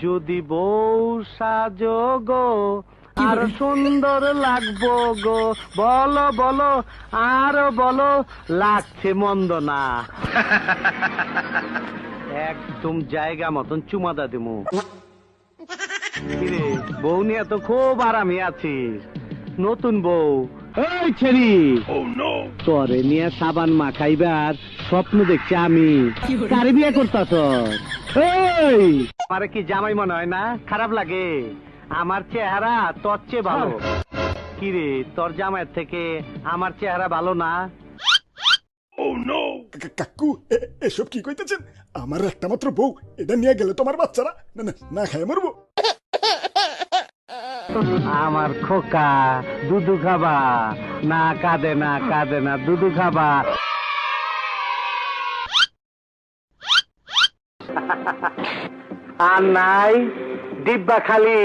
যদি বউ সাজো গো আর সুন্দর লাগবো গো, বলো বলো আর বলো, লাগছে মন্দ না। একদম জায়গা মতন চুমাদা দিমু। কিরে, বউ নিয়ে তো খুব আরামে আছিস। নতুন বউ এই ছেড়ি তরে নিয়ে সাবান মাখাইবার স্বপ্ন দেখছি আমি। কারে বিয়ে করতাস? এই আমারে কি জামাই মনে হয় না? খারাপ লাগে? আমার চেহারা তোর চেয়ে ভালো। কিরে, তোর জামাইয়ের থেকে আমার চেহারা ভালো না? কাকু এসব কি কইতেছেন? আমার একটা মাত্র বউ, এটা নিয়ে গেলে তোমার বাচ্চারা না না না খায় মরবো। আমার খোকা, দুধু খাবা? না কাঁদে না, কাঁদে না, দুধু খাবা? আর নাই, ডিব্বা খালি।